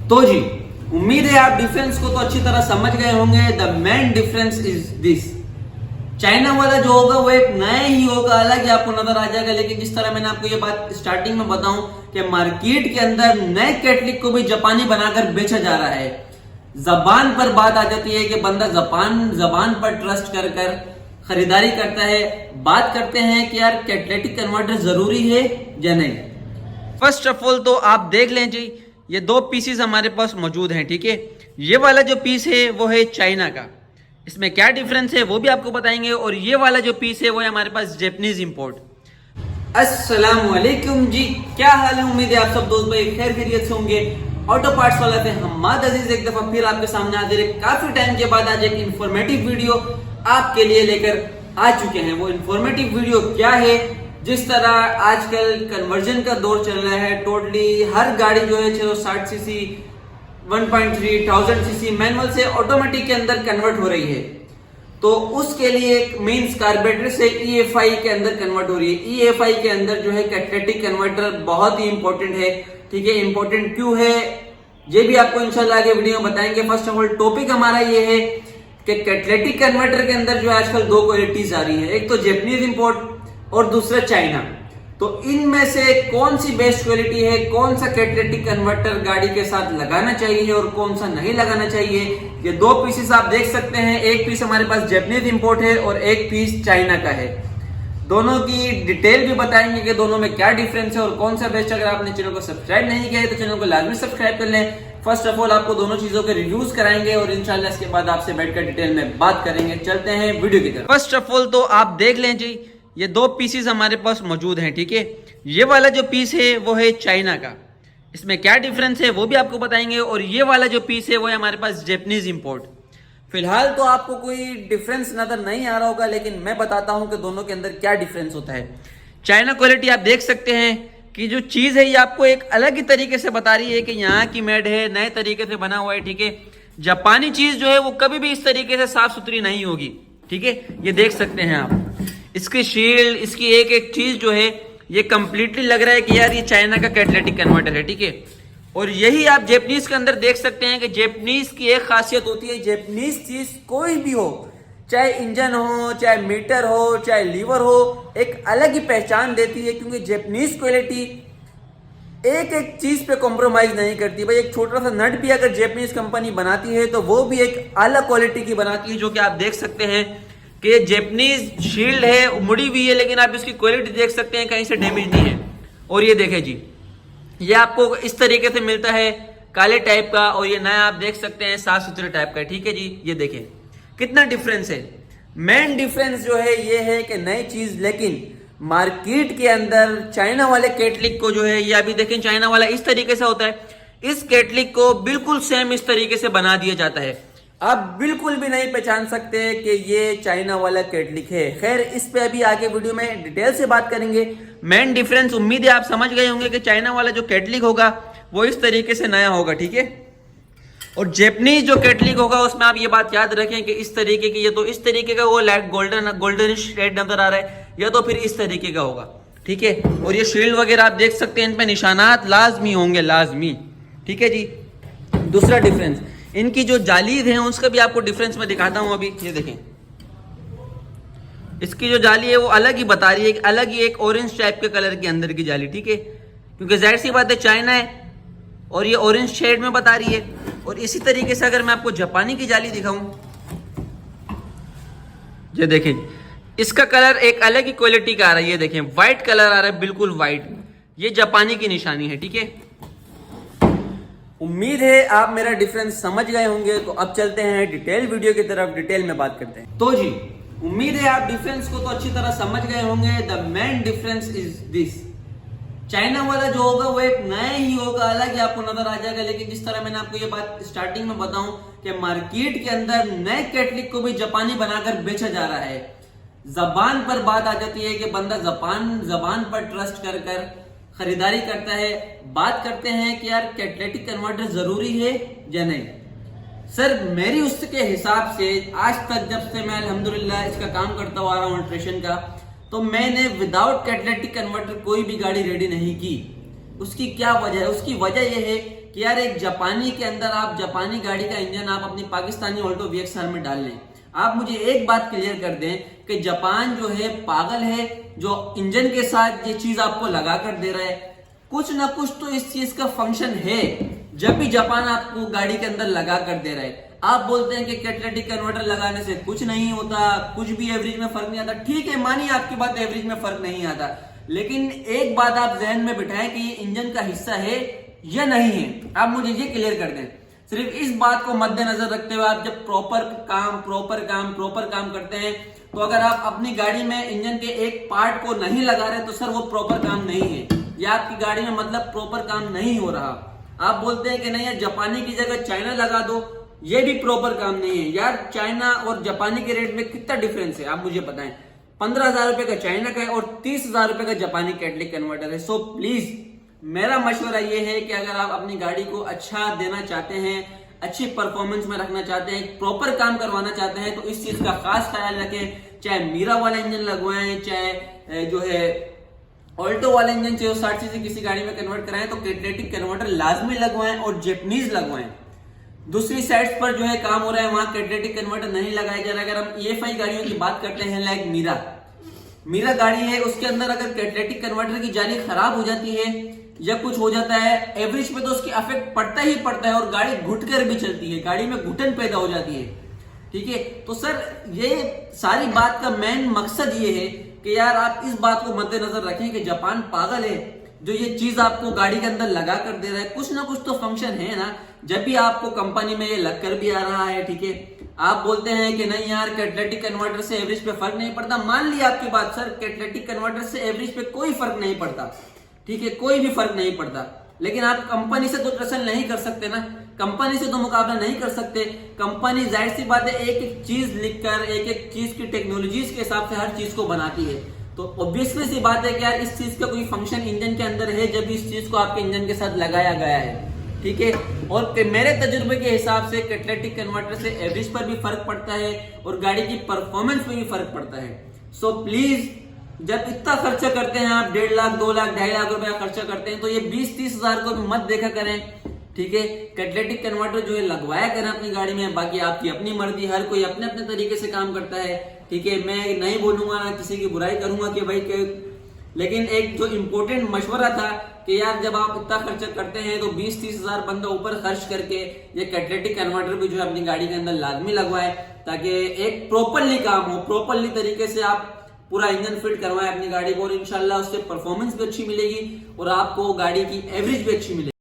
तो जी उम्मीद है आप डिफरेंस को तो अच्छी तरह समझ गए होंगे। The main difference is this, China वाला जो होगा वो एक नया ही होगा, अलग ही आपको नजर आ जाएगा। लेकिन जिस तरह मैंने आपको ये बात स्टार्टिंग में बताऊं कि मार्केट के अंदर नए कैटलिक को भी जापानी बनाकर बेचा जा रहा है। जबान पर बात आ जाती है कि बंदा जबान पर ट्रस्ट कर कर खरीदारी करता है। बात करते हैं कि यार कैटलिटिक कन्वर्टर जरूरी है या नहीं। फर्स्ट ऑफ ऑल तो आप देख लें जी, ये दो पीसेस हमारे पास मौजूद हैं, ठीक है। ये वाला जो पीस है वो है चाइना का, इसमें क्या डिफरेंस है वो भी आपको बताएंगे। और ये वाला जो पीस है वो है हमारे पास जैपनीज इंपोर्ट। अस्सलाम वालेकुम जी, क्या हाल है? उम्मीद है आप सब दोस्त भाई खैर खैरियत से होंगे। ऑटो पार्ट्स वाला थे हम्माद अजीज एक दफा फिर आपके सामने हाजिर है। काफी टाइम के बाद आज एक इंफॉर्मेटिव वीडियो आपके लिए लेकर आ चुके हैं। वो इंफॉर्मेटिव वीडियो क्या है? जिस तरह आजकल कन्वर्जन का दौर चल रहा है, टोटली हर गाड़ी जो है 660 सीसी 1.3 1000 सीसी मैनुअल से ऑटोमेटिक के अंदर कन्वर्ट हो रही है। तो उसके लिए मींस कार्बोरेटर से EFI के अंदर कन्वर्ट हो रही है। EFI के अंदर जो है कैटलिटिक कन्वर्टर बहुत ही इंपॉर्टेंट है, ठीक है। इंपॉर्टेंट क्यों है ये भी आपको इंशाल्लाह आगे वीडियो में बताएंगे। फर्स्ट ऑफ ऑल टॉपिक हमारा ये है कि कैटलिटिक कन्वर्टर के अंदर जो है आजकल दो क्वालिटीज आ रही है, एक तो जैपनीज इंपोर्ट और दूसरा चाइना। तो इनमें से कौन सी बेस्ट क्वालिटी है, कौन सा कैटलिटिक कन्वर्टर गाड़ी के साथ लगाना चाहिए और कौन सा नहीं लगाना चाहिए, ये दो पीसेस आप देख सकते हैं। एक पीस हमारे पास जैपनीज इंपोर्ट है और एक पीस चाइना का है। दोनों की डिटेल भी बताएंगे कि दोनों में क्या डिफरेंस है और कौन सा बेस्ट। अगर आपने चैनल को सब्सक्राइब नहीं किया है तो चैनल को लाजमी सब्सक्राइब कर लें। फर्स्ट ऑफ ऑल आपको दोनों चीजों के रिव्यूज कराएंगे और इंशाल्लाह इसके बाद आपसे बैठकर डिटेल में बात करेंगे। चलते हैं वीडियो की तरफ। फर्स्ट ऑफ ऑल तो आप देख लें जी, ये दो पीसेस हमारे पास मौजूद हैं, ठीक है। ये वाला जो पीस है वो है चाइना का, इसमें क्या डिफरेंस है वो भी आपको बताएंगे। और ये वाला जो पीस है वो है हमारे पास जैपनीज इंपोर्ट। फिलहाल तो आपको कोई डिफरेंस नजर नहीं आ रहा होगा, लेकिन मैं बताता हूं कि दोनों के अंदर क्या डिफरेंस होता है। चाइना क्वालिटी आप देख सकते हैं कि जो चीज है ये आपको एक अलग ही तरीके से बता रही है कि यहाँ की मेड है, नए तरीके से बना हुआ है, ठीक है। जापानी चीज जो है वो कभी भी इस तरीके से साफ सुथरी नहीं होगी, ठीक है। ये देख सकते हैं आप, इसकी शील्ड, इसकी एक एक चीज जो है ये कंप्लीटली लग रहा है कि यार ये चाइना का कैटलिटिक कन्वर्टर है, ठीक है। और यही आप जैपनीज के अंदर देख सकते हैं कि जैपनीज की एक खासियत होती है, जैपनीज चीज कोई भी हो, चाहे इंजन हो, चाहे मीटर हो, चाहे लीवर हो, एक अलग ही पहचान देती है। क्योंकि जैपनीज क्वालिटी एक एक चीज पे कॉम्प्रोमाइज नहीं करती। भाई एक छोटा सा नट भी अगर जैपनीज कंपनी बनाती है तो वो भी एक अलग क्वालिटी की बनाती है, जो कि आप देख सकते हैं कि जैपनीज शील्ड है, मुड़ी हुई है, लेकिन आप इसकी क्वालिटी देख सकते हैं कहीं से डैमेज नहीं है। और ये देखें जी, ये आपको इस तरीके से मिलता है काले टाइप का, और ये नया आप देख सकते हैं साफ सुथरे टाइप का, ठीक है जी। ये देखें कितना डिफरेंस है। मेन डिफरेंस जो है ये है कि नई चीज, लेकिन मार्केट के अंदर चाइना वाले कैटलिक को जो है, ये अभी देखें चाइना वाला इस तरीके से होता है, इस कैटलिक को बिल्कुल सेम इस तरीके से बना दिया जाता है। आप बिल्कुल भी नहीं पहचान सकते कि ये चाइना वाला कैटलिक है। खैर इस पे अभी आगे वीडियो में डिटेल से बात करेंगे। मेन डिफरेंस उम्मीद है आप समझ गए होंगे कि चाइना वाला जो कैटलिक होगा वो इस तरीके से नया होगा, ठीक है। और जैपनीज जो कैटलिक होगा उसमें आप ये बात याद रखें कि इस तरीके की, ये तो इस तरीके का वो लाइट गोल्डन शेड नजर आ रहा है, या तो फिर इस तरीके का होगा, ठीक है। और ये शील्ड वगैरह आप देख सकते हैं, इन पे निशानात लाजमी होंगे, लाजमी, ठीक है जी। दूसरा डिफरेंस, इनकी जो जालीद है उसका भी आपको डिफरेंस मैं दिखाता हूं। अभी ये देखें, इसकी जो जाली है वो अलग ही बता रही है, अलग ही एक ऑरेंज टाइप के कलर के अंदर की जाली, ठीक है। क्योंकि जाहिर सी बात है चाइना है और ये ऑरेंज शेड में बता रही है। और इसी तरीके से अगर मैं आपको जापानी की जाली दिखाऊं, ये देखें इसका कलर एक अलग ही क्वालिटी का आ रहा है। ये देखें व्हाइट कलर आ रहा है, बिल्कुल व्हाइट, ये जापानी की निशानी है, ठीक है। उम्मीद है आप मेरा डिफरेंस समझ गए होंगे। तो अब चलते हैं डिटेल वीडियो की तरफ, डिटेल में बात करते हैं। तो जी उम्मीद है आप डिफरेंस को तो अच्छी तरह समझ गए होंगे। The main difference is this, China वाला जो होगा वो एक नया ही होगा, अलग ही आपको नजर आ जाएगा। लेकिन जिस तरह मैंने आपको ये बात स्टार्टिंग में बताऊं कि मार्केट के अंदर नए कैटलिक को भी जापानी बनाकर बेचा जा रहा है। जबान पर बात आ जाती है कि बंदा जबान पर ट्रस्ट कर कर खरीदारी करता है। बात करते हैं कि यार कैटलिटिक कन्वर्टर जरूरी है या नहीं। सर मेरी उसके हिसाब से आज तक जब से मैं अल्हम्दुलिल्लाह इसका काम करता हुआ आ रहा हूँ अल्ट्रेशन का, तो मैंने विदाउट कैटलिटिक कन्वर्टर कोई भी गाड़ी रेडी नहीं की। उसकी क्या वजह है? उसकी वजह यह है कि यार एक जापानी के अंदर आप जापानी गाड़ी का इंजन आप अपनी पाकिस्तानी ऑल्टो VXR में डाल लें। आप मुझे एक बात क्लियर कर दें कि जापान जो है पागल है, जो इंजन के साथ ये चीज आपको लगा कर दे रहा है। कुछ ना कुछ तो इस चीज का फंक्शन है जब भी जापान आपको गाड़ी के अंदर लगा कर दे रहा है। आप बोलते हैं कि कैटालिटिक कन्वर्टर लगाने से कुछ नहीं होता, कुछ भी एवरेज में फर्क नहीं आता। ठीक है, मानिए आपकी बात, एवरेज में फर्क नहीं आता, लेकिन एक बात आप जहन में बिठाएं कि ये इंजन का हिस्सा है या नहीं है। आप मुझे ये क्लियर कर दें। सिर्फ इस बात को मद्देनजर रखते हुए आप जब प्रॉपर काम करते हैं, तो अगर आप अपनी गाड़ी में इंजन के एक पार्ट को नहीं लगा रहे तो सर वो प्रॉपर काम नहीं है, या आपकी गाड़ी में मतलब प्रॉपर काम नहीं हो रहा। आप बोलते हैं कि नहीं यार जापानी की जगह चाइना लगा दो, ये भी प्रॉपर काम नहीं है। यार चाइना और जापानी के रेट में कितना डिफरेंस है आप मुझे बताएं। 15,000 रुपए का चाइना का है और 30,000 रुपए का जापानी कैटलिक कन्वर्टर है। सो प्लीज मेरा मशवरा ये है कि अगर आप अपनी गाड़ी को अच्छा देना चाहते हैं, अच्छी परफॉर्मेंस में रखना चाहते हैं, प्रॉपर काम करवाना चाहते हैं, तो इस चीज का खास ख्याल रखें। चाहे मीरा वाला इंजन लगवाएं, चाहे जो है ऑल्टो वाला इंजन चाहिए 60 से किसी गाड़ी में कन्वर्ट कराएं, तो कैटालिटिक कन्वर्टर लाजमी लगवाएं और जैपनीज लगवाएं। दूसरी साइड्स पर जो है काम हो रहा है वहां कैटालिटिक कन्वर्टर नहीं लगाया जा रहा है। अगर हम EFI गाड़ियों की बात करते हैं, लाइक मीरा गाड़ी है, उसके अंदर अगर कैटालिटिक कन्वर्टर की जाली खराब हो जाती है या कुछ हो जाता है, एवरेज पे तो उसकी इफेक्ट पड़ता ही पड़ता है और गाड़ी घुटकर भी चलती है, गाड़ी में घुटन पैदा हो जाती है। ठीक है, तो सर ये सारी बात का मेन मकसद ये है कि यार आप इस बात को मद्देनजर रखें कि जापान पागल है जो ये चीज आपको गाड़ी के अंदर लगा कर दे रहा है। कुछ ना कुछ तो फंक्शन है ना, जब भी आपको कंपनी में ये लग कर भी आ रहा है। ठीक है, आप बोलते हैं कि नहीं यार कैटालिटिक कन्वर्टर से एवरेज पे फर्क नहीं पड़ता। मान लिया आपकी बात सर, कैटालिटिक कन्वर्टर से एवरेज पे कोई फर्क नहीं पड़ता, ठीक है, कोई भी फर्क नहीं पड़ता, लेकिन आप कंपनी से तो ट्रसल नहीं कर सकते ना, कंपनी से तो मुकाबला नहीं कर सकते। कंपनी जाहिर सी बात है एक एक चीज लिखकर, एक एक चीज की टेक्नोलॉजीज के हिसाब से हर चीज को बनाती है। तो ऑब्वियसली सी बात है कि यार इस चीज का कोई फंक्शन इंजन के अंदर है जब इस चीज को आपके इंजन के साथ लगाया गया है। ठीक है, और मेरे तजुर्बे के हिसाब से कैटालिटिक कन्वर्टर से एवरेज पर भी फर्क पड़ता है और गाड़ी की परफॉर्मेंस में भी फर्क पड़ता है। सो प्लीज जब इतना खर्चा करते हैं आप, 1.5 लाख 2 लाख 2.5 लाख रुपया खर्चा करते हैं, तो ये 20-30 हजार को भी मत देखा करें। ठीक है, कैटालिटिक कन्वर्टर जो है लगवाया करें अपनी गाड़ी में, बाकी आपकी अपनी मर्जी, हर कोई अपने अपने तरीके से काम करता है। ठीक है, मैं नहीं बोलूंगा ना किसी की बुराई करूंगा कि भाई लेकिन एक जो इम्पोर्टेंट मशवरा था कि यार जब आप इतना खर्चा करते हैं तो 20-30 हजार बंदा ऊपर खर्च करके ये कैटालिटिक कन्वर्टर भी जो है अपनी गाड़ी के अंदर लाजमी लगवाए, ताकि एक प्रॉपरली काम हो, प्रॉपरली तरीके से आप पूरा इंजन फिट करवाएं अपनी गाड़ी को, और इंशाल्लाह उससे परफॉर्मेंस भी अच्छी मिलेगी और आपको गाड़ी की एवरेज भी अच्छी मिलेगी।